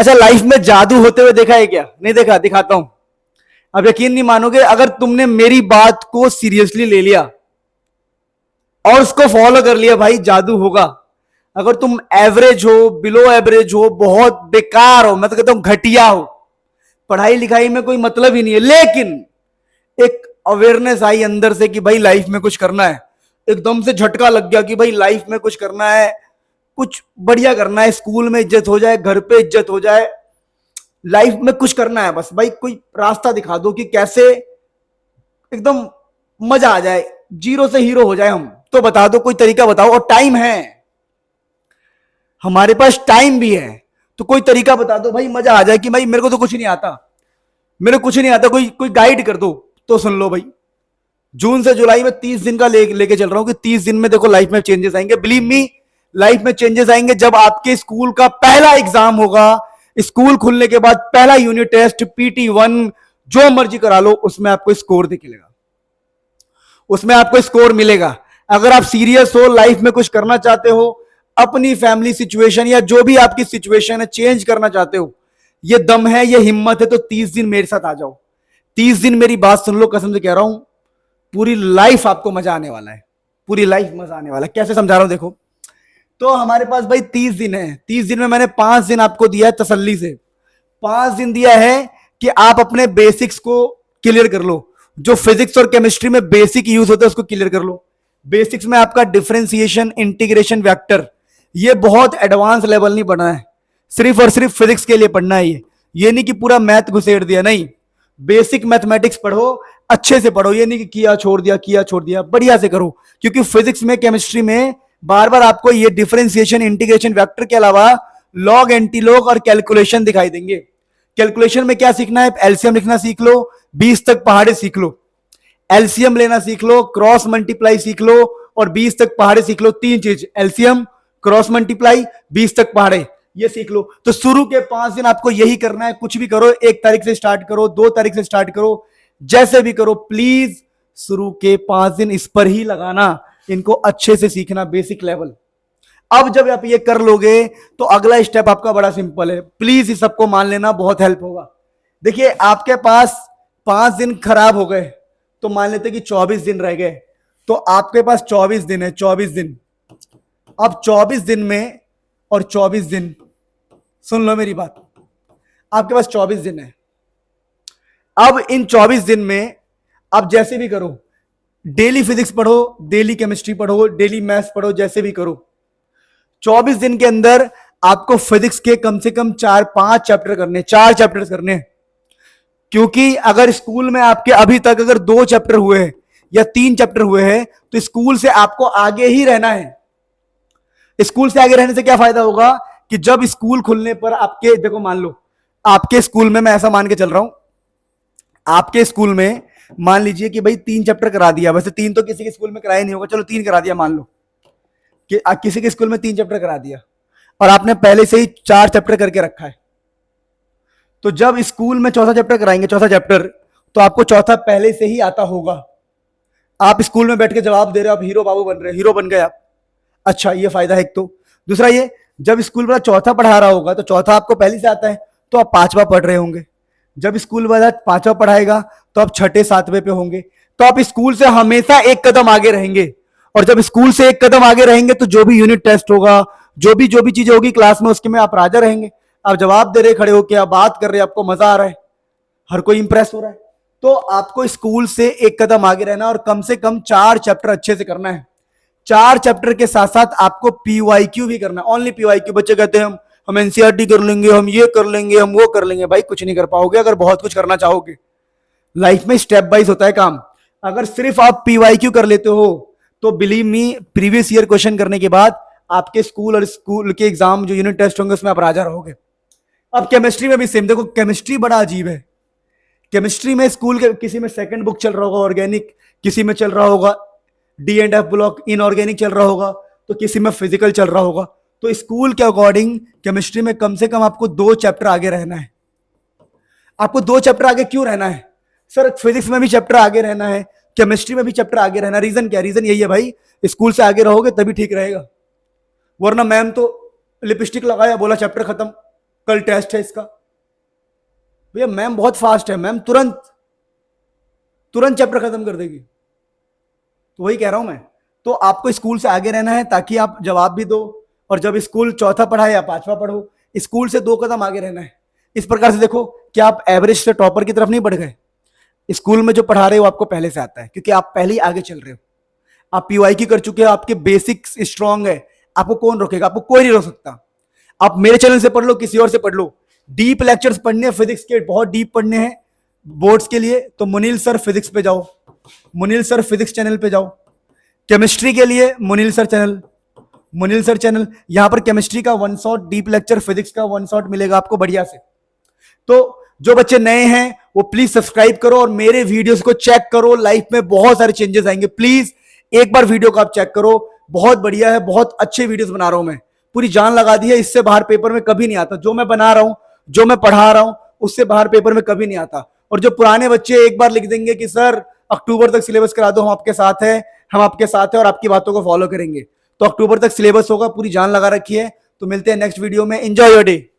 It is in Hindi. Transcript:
अच्छा, लाइफ में जादू होते हुए देखा है क्या? नहीं देखा? दिखाता हूं। अब यकीन नहीं मानोगे, अगर तुमने मेरी बात को सीरियसली ले लिया और उसको फॉलो कर लिया, भाई जादू होगा। अगर तुम एवरेज हो, बिलो एवरेज हो, बहुत बेकार हो, मैं तो कहता हूं घटिया हो, पढ़ाई लिखाई में कोई मतलब ही नहीं है, लेकिन एक अवेयरनेस आई अंदर से कि भाई लाइफ में कुछ करना है, एकदम से झटका लग गया कि भाई लाइफ में कुछ करना है, कुछ बढ़िया करना है, स्कूल में इज्जत हो जाए, घर पे इज्जत हो जाए, लाइफ में कुछ करना है बस भाई, कोई रास्ता दिखा दो कि कैसे एकदम मजा आ जाए, जीरो से हीरो हो जाए हम, तो बता दो, कोई तरीका बताओ। और टाइम है, हमारे पास टाइम भी है, तो कोई तरीका बता दो भाई, मजा आ जाए कि भाई मेरे को तो कुछ नहीं आता, मेरे को कुछ नहीं आता, कोई कोई गाइड कर दो। तो सुन लो भाई, जून से जुलाई में 30 दिन का लेके चल रहा हूं कि 30 दिन में देखो लाइफ में चेंजेस आएंगे। बिलीव मी, लाइफ में चेंजेस आएंगे जब आपके स्कूल का पहला एग्जाम होगा, स्कूल खुलने के बाद पहला यूनिट टेस्ट, PT1 जो मर्जी करा लो, उसमें आपको स्कोर दिखेगा, उसमें आपको स्कोर मिलेगा। अगर आप सीरियस हो, लाइफ में कुछ करना चाहते हो, अपनी फैमिली सिचुएशन या जो भी आपकी सिचुएशन है चेंज करना चाहते हो, ये दम है, ये हिम्मत है, तो 30 दिन मेरे साथ आ जाओ। 30 दिन मेरी बात सुन लो, कसम से कह रहा हूं, पूरी लाइफ आपको मजा आने वाला है, पूरी लाइफ मजा आने वाला है। कैसे समझा रहा हूं देखो, तो हमारे पास भाई 30 दिन है, 30 दिन में मैंने 5 दिन आपको दिया है तसल्ली से, 5 दिन दिया है कि आप अपने बेसिक्स को क्लियर कर लो, जो फिजिक्स और केमिस्ट्री में बेसिक यूज होता है उसको क्लियर कर लो। बेसिक्स में आपका डिफरेंशिएशन, इंटीग्रेशन, वेक्टर, ये बहुत एडवांस लेवल नहीं पढ़ना है, सिर्फ और सिर्फ फिजिक्स के लिए पढ़ना है। ये नहीं कि पूरा मैथ घुसेड़ दिया, नहीं, बेसिक मैथमेटिक्स पढ़ो, अच्छे से पढ़ो, ये नहीं कि किया छोड़ दिया, किया छोड़ दिया, बढ़िया से करो। क्योंकि फिजिक्स में, केमिस्ट्री में बार बार आपको ये डिफरेंशिएशन, इंटीग्रेशन, वेक्टर के अलावा लॉग, एंटीलॉग और कैलकुलेशन दिखाई देंगे। कैलकुलेशन में क्या सीखना है? एलसीएम लिखना सीख लो, 20 तक पहाड़े सीख लो, एलसीएम लेना सीख लो, क्रॉस मल्टीप्लाई सीख लो, और 20 तक पहाड़े सीख लो। 3 चीज, एलसीएम, क्रॉस मल्टीप्लाई, 20 तक पहाड़े, ये सीख लो। तो शुरू के 5 दिन आपको यही करना है, कुछ भी करो, 1 तारीख से स्टार्ट करो, 2 तारीख से स्टार्ट करो, जैसे भी करो, प्लीज शुरू के 5 दिन इस पर ही लगाना, इनको अच्छे से सीखना, बेसिक लेवल। अब जब आप ये कर लोगे तो अगला स्टेप आपका बड़ा सिंपल है, प्लीज इस सबको मान लेना, बहुत हेल्प होगा। देखिए, आपके पास 5 दिन खराब हो गए, तो मान लेते कि 24 दिन रह गए, तो आपके पास 24 दिन है, 24 दिन। अब 24 दिन में, और 24 दिन, सुन लो मेरी बात, आपके पास 24 दिन है। अब इन 24 दिन में आप जैसे भी करो, डेली फिजिक्स पढ़ो, डेली केमिस्ट्री पढ़ो, डेली मैथ्स पढ़ो, जैसे भी करो, 24 दिन के अंदर आपको फिजिक्स के कम से कम 4-5 चैप्टर करने, 4 चैप्टर करने। क्योंकि अगर स्कूल में आपके अभी तक अगर 2 चैप्टर हुए हैं या 3 चैप्टर हुए हैं, तो स्कूल से आपको आगे ही रहना है। स्कूल से आगे रहने से क्या फायदा होगा कि जब स्कूल खुलने पर आपके, देखो मान लो आपके स्कूल में, मैं ऐसा मान के चल रहा हूं, आपके स्कूल में मान लीजिए कि भाई 3 चैप्टर करा दिया, वैसे 3 तो किसी के स्कूल में कराया नहीं होगा, चलो 3 करा दिया, मान लो कि किसी के स्कूल में 3 चैप्टर करा दिया, और आपने पहले से ही 4 चैप्टर करके रखा है। तो जब स्कूल में चौथा चैप्टर कराएंगे, चौथा चैप्टर, तो आपको चौथा पहले से ही आता होगा। आप स्कूल में बैठ के जवाब दे रहे हो, आप हीरो बाबू बन रहे, हीरो बन गए आप। अच्छा, ये फायदा है एक तो। दूसरा ये, जब स्कूल वाला चौथा पढ़ा रहा होगा, तो चौथा आपको पहले से आता है, तो आप 5वां पढ़ रहे होंगे। जब स्कूल वाला 5वां पढ़ाएगा, तो आप 6ठे 7वें पे होंगे, तो आप स्कूल से हमेशा एक कदम आगे रहेंगे। और जब स्कूल से एक कदम आगे रहेंगे, तो जो भी यूनिट टेस्ट होगा, जो भी चीजें होगी क्लास में, उसके में आप राजा रहेंगे। आप जवाब दे रहे, खड़े होके आप बात कर रहे, आपको मजा आ रहा है, हर कोई इंप्रेस हो रहा है। तो आपको स्कूल से एक कदम आगे रहना, और कम से कम 4 चैप्टर अच्छे से करना है। 4 चैप्टर के साथ साथ आपको PYQ भी करना है, ओनली PYQ। बच्चे कहते हैं हम NCERT कर लेंगे, हम ये कर लेंगे, हम वो कर लेंगे, भाई कुछ नहीं कर पाओगे अगर बहुत कुछ करना चाहोगे। लाइफ में स्टेप वाइज होता है काम। अगर सिर्फ आप PYQ कर लेते हो, तो believe me, previous year question करने के बाद आपके स्कूल और स्कूल के एग्जाम, जो यूनिट टेस्ट होंगे, उसमें आप राजा रहोगे। अब केमिस्ट्री में भी सेम, देखो केमिस्ट्री बड़ा अजीब है। केमिस्ट्री में स्कूल के किसी में सेकंड बुक चल रहा होगा ऑर्गेनिक, किसी में चल रहा होगा D&F ब्लॉक, इनऑर्गेनिक चल रहा होगा, तो किसी में फिजिकल चल रहा होगा। तो स्कूल के अकॉर्डिंग केमिस्ट्री में कम से कम आपको 2 चैप्टर आगे रहना है। आपको 2 चैप्टर आगे क्यों रहना है? सर फिजिक्स में भी चैप्टर आगे रहना है, केमिस्ट्री में भी चैप्टर आगे रहना है। रीजन क्या? रीजन यही है भाई, स्कूल से आगे रहोगे तभी ठीक रहेगा, वरना मैम तो लिपस्टिक लगाया, बोला चैप्टर खत्म, कल टेस्ट है इसका। भैया मैम बहुत फास्ट है, मैम तुरंत तुरंत चैप्टर खत्म कर देगी। तो वही कह रहा हूं मैं, तो आपको स्कूल से आगे रहना है ताकि आप जवाब भी दो, और जब स्कूल चौथा पढ़ाए या पांचवा पढ़ो, स्कूल से 2 कदम आगे रहना है। इस प्रकार से देखो कि आप एवरेज से टॉपर की तरफ नहीं बढ़ गए। स्कूल में जो पढ़ा रहे हो आपको पहले से आता है, क्योंकि आप पहले ही आगे चल रहे हो। आप पीवाई की कर चुके हो, आपके बेसिक्स स्ट्रांग है, आपको कौन रोकेगा? आपको कोई नहीं रोक सकता। आप मेरे चैनल से पढ़ लो, किसी और से पढ़ लो, डीप लेक्चर्स पढ़ने हैं फिजिक्स के, बहुत डीप पढ़ने हैं बोर्ड्स के लिए, तो मुनील सर फिजिक्स पे जाओ, मुनील सर फिजिक्स चैनल पे जाओ। केमिस्ट्री के लिए Munil sir channel, Munil sir channel, यहां पर केमिस्ट्री का 1 शॉट, डीप लेक्चर फिजिक्स का 1 शॉट मिलेगा आपको बढ़िया से। तो जो बच्चे नए हैं वो प्लीज सब्सक्राइब करो और मेरे वीडियोस को चेक करो, लाइफ में बहुत सारे चेंजेस आएंगे। प्लीज एक बार वीडियो को आप चेक करो, बहुत बढ़िया है, बहुत अच्छे वीडियोस बना रहा हूं मैं, पूरी जान लगा दी है। इससे बाहर पेपर में कभी नहीं आता, जो मैं बना रहा हूं, जो मैं पढ़ा रहा हूं, उससे बाहर पेपर में कभी नहीं आता। और जो पुराने बच्चे एक बार लिख देंगे कि सर अक्टूबर तक सिलेबस करा दो, हम आपके साथ हैं, हम आपके साथ हैं और आपकी बातों को फॉलो करेंगे, तो अक्टूबर तक सिलेबस होगा, पूरी जान लगा रखी है। तो मिलते हैं नेक्स्ट वीडियो में, एंजॉय योर डे।